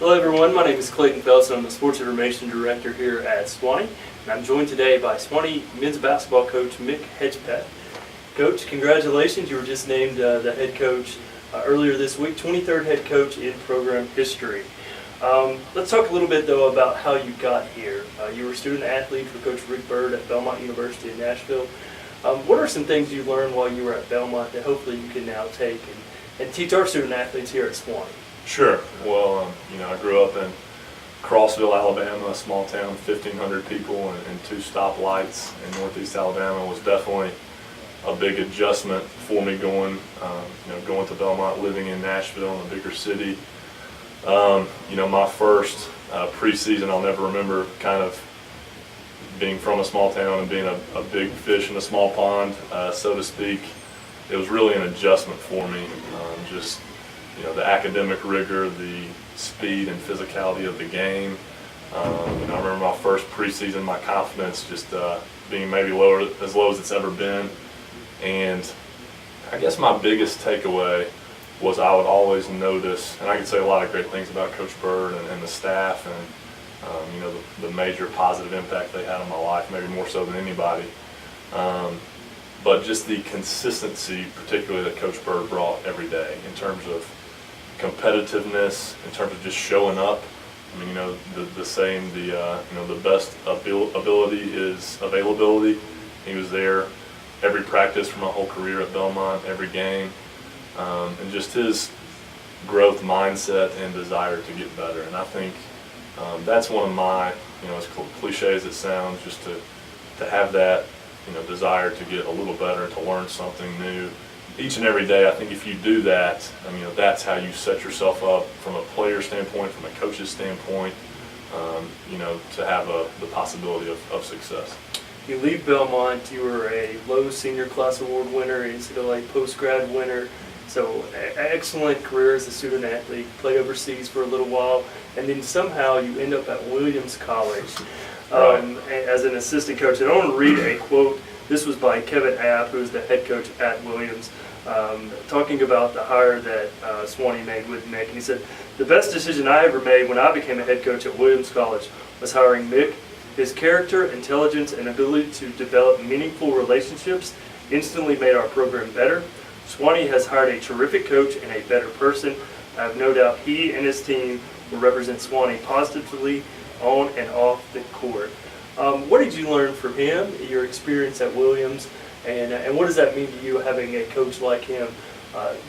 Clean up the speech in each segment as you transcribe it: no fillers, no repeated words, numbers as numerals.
Hello everyone, my name is Clayton Phelps and I'm the Sports Information Director here at Sewanee. And I'm joined today by Sewanee men's basketball coach Mick Hedgepeth. Coach, congratulations, you were just named the head coach earlier this week, 23rd head coach in program history. Let's talk a little bit though about how you got here. You were a student athlete for Coach Rick Byrd at Belmont University in Nashville. What are some things you learned while you were at Belmont that hopefully you can now take and teach our student athletes here at Sewanee? Sure. Well, I grew up in Crossville, Alabama, a small town, 1,500 people and 2 stoplights in northeast Alabama. Was definitely a big adjustment for me going to Belmont, living in Nashville in a bigger city. My first preseason, I'll never remember kind of being from a small town and being a big fish in a small pond, so to speak. It was really an adjustment for me. The academic rigor, the speed and physicality of the game. I remember my first preseason, my confidence just being maybe as low as it's ever been. And I guess my biggest takeaway was I would always notice, and I could say a lot of great things about Coach Byrd and the staff and the major positive impact they had on my life, maybe more so than anybody. But just the consistency, particularly that Coach Byrd brought every day in terms of competitiveness, in terms of just showing up. The saying, the best ability is availability. He was there every practice for my whole career at Belmont, every game, and just his growth mindset and desire to get better. And I think that's one of my, as cliche as it sounds, just to have that, desire to get a little better, to learn something new each and every day. I think if you do that, that's how you set yourself up from a player standpoint, from a coach's standpoint, to have the possibility of success. You leave Belmont, you were a Lowe's Senior Class Award winner, NCAA post-grad winner, so excellent career as a student athlete, played overseas for a little while, and then somehow you end up at Williams College as an assistant coach. And I want to read a quote. This was by Kevin App, who is the head coach at Williams, talking about the hire that Sewanee made with Mick. He said, "The best decision I ever made when I became a head coach at Williams College was hiring Mick. His character, intelligence, and ability to develop meaningful relationships instantly made our program better. Sewanee has hired a terrific coach and a better person. I have no doubt he and his team will represent Sewanee positively on and off the court." What did you learn from him, your experience at Williams, and what does that mean to you having a coach like him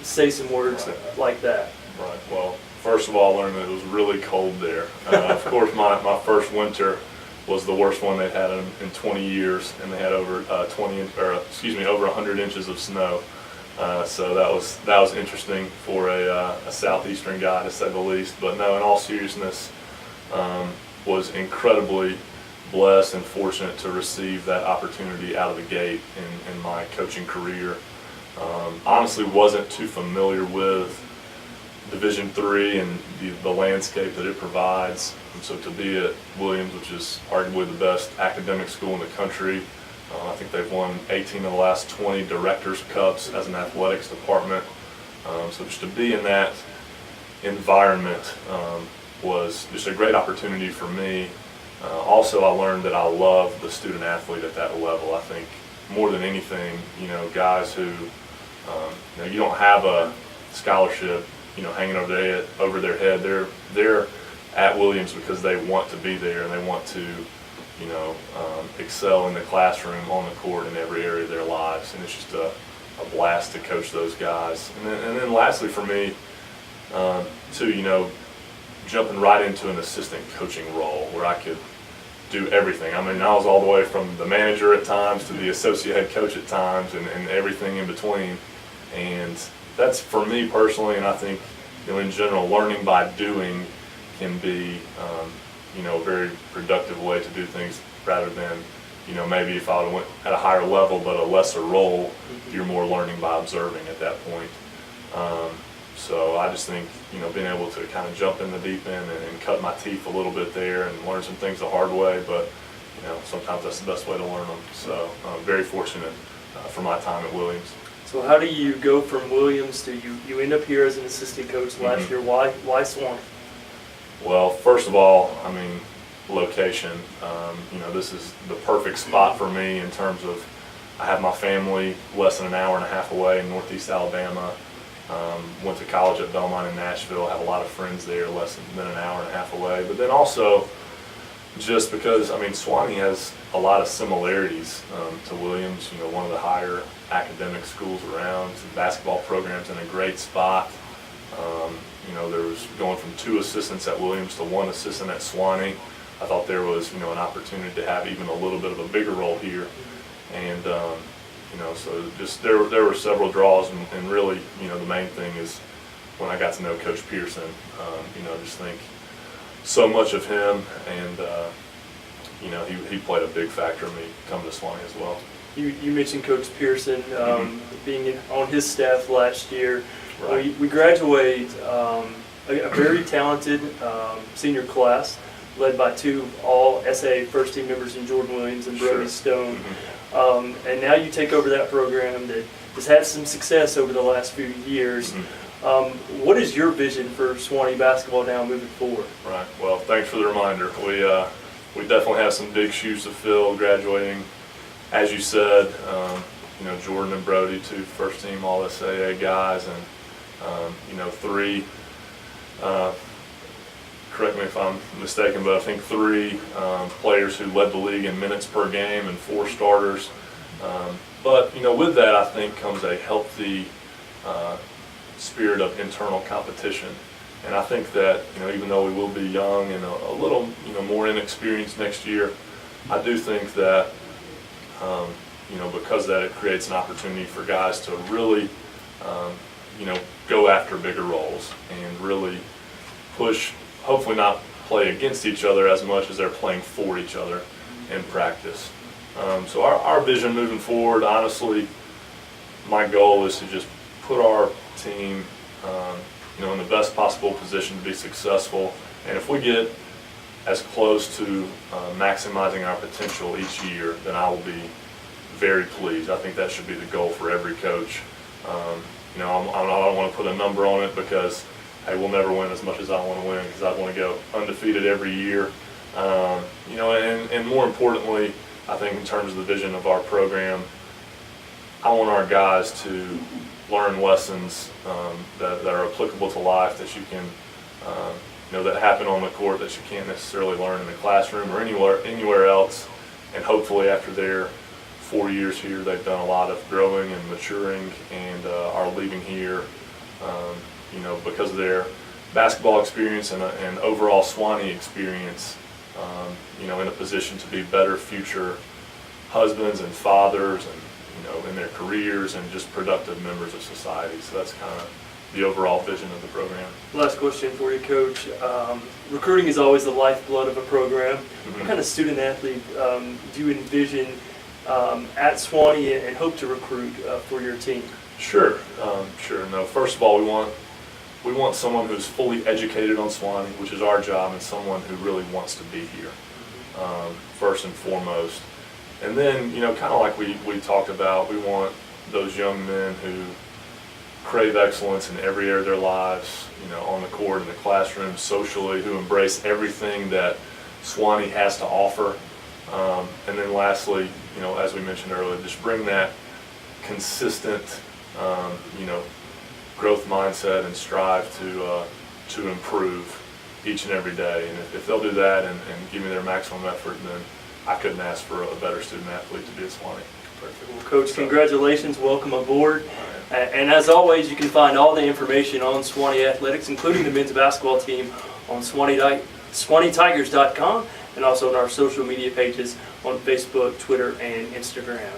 say some words like that? Right. Well, first of all, I learned that it was really cold there. Of course, my first winter was the worst one they'd had in 20 years, and they had over 100 inches of snow. So that was interesting for a southeastern guy, to say the least. But no, in all seriousness, was incredibly blessed and fortunate to receive that opportunity out of the gate in my coaching career. Honestly, wasn't too familiar with Division III and the landscape that it provides. And so to be at Williams, which is arguably the best academic school in the country, I think they've won 18 of the last 20 Directors' Cups as an athletics department. So just to be in that environment was just a great opportunity for me. Also, I learned that I love the student athlete at that level. I think more than anything, guys who, you don't have a scholarship, hanging over their head. They're at Williams because they want to be there and they want to, excel in the classroom, on the court, in every area of their lives. And it's just a blast to coach those guys. And then lastly for me, too, jumping right into an assistant coaching role where I could do everything. I was all the way from the manager at times to the associate head coach at times and everything in between. And that's for me personally, and I think in general, learning by doing can be a very productive way to do things rather than maybe if I went at a higher level but a lesser role, you're more learning by observing at that point. So I just think, being able to kind of jump in the deep end and cut my teeth a little bit there and learn some things the hard way, but sometimes that's the best way to learn them. So I'm very fortunate for my time at Williams. So how do you go from Williams to you end up here as an assistant coach last year? Why Sewanee? Well, first of all, I mean, location. This is the perfect spot for me in terms of I have my family less than an hour and a half away in Northeast Alabama. Went to college at Belmont in Nashville. Have a lot of friends there less than an hour and a half away. But then also, just because, I mean, Sewanee has a lot of similarities to Williams, one of the higher academic schools around. The basketball program's in a great spot. There was going from 2 assistants at Williams to 1 assistant at Sewanee. I thought there was, an opportunity to have even a little bit of a bigger role here. And, so just there were several draws, and really, the main thing is when I got to know Coach Pearson, just think so much of him, and, he played a big factor in me coming to Sewanee as well. You mentioned Coach Pearson being on his staff last year. Right. We graduate a very talented senior class led by 2 all-SA first-team members in Jordan Williams and Brody Stone. And now you take over that program that has had some success over the last few years. What is your vision for Sewanee basketball now moving forward? Right. Well, thanks for the reminder. We definitely have some big shoes to fill graduating. As you said, Jordan and Brody, 2 first-team All-SAA guys, and 3. Correct me if I'm mistaken, but I think 3 players who led the league in minutes per game and 4 starters. But with that, I think comes a healthy spirit of internal competition. And I think that even though we will be young and a little more inexperienced next year, I do think that because that it creates an opportunity for guys to really go after bigger roles and really push. Hopefully not play against each other as much as they're playing for each other in practice. So our vision moving forward, honestly, my goal is to just put our team in the best possible position to be successful. And if we get as close to maximizing our potential each year, then I will be very pleased. I think that should be the goal for every coach. I don't want to put a number on it because hey, we'll never win as much as I want to win, because I want to go undefeated every year. And more importantly, I think in terms of the vision of our program, I want our guys to learn lessons that are applicable to life, that you can, that happen on the court that you can't necessarily learn in the classroom or anywhere else. And hopefully after their 4 years here, they've done a lot of growing and maturing, and are leaving here because of their basketball experience and overall Sewanee experience, in a position to be better future husbands and fathers, and in their careers, and just productive members of society. So that's kind of the overall vision of the program. Last question for you, Coach. Recruiting is always the lifeblood of a program. What kind of student athlete do you envision at Sewanee and hope to recruit for your team? Sure. No, first of all, we want someone who's fully educated on Sewanee, which is our job, and someone who really wants to be here, first and foremost. And then, kind of like we talked about, we want those young men who crave excellence in every area of their lives, on the court, in the classroom, socially, who embrace everything that Sewanee has to offer. And then lastly, as we mentioned earlier, just bring that consistent, growth mindset and strive to improve each and every day. And if they'll do that and give me their maximum effort, then I couldn't ask for a better student athlete to be at Sewanee. Perfect. Well, Coach, congratulations. Welcome aboard. And as always, you can find all the information on Sewanee Athletics, including the men's basketball team, on SewaneeTigers.com, and also on our social media pages on Facebook, Twitter, and Instagram.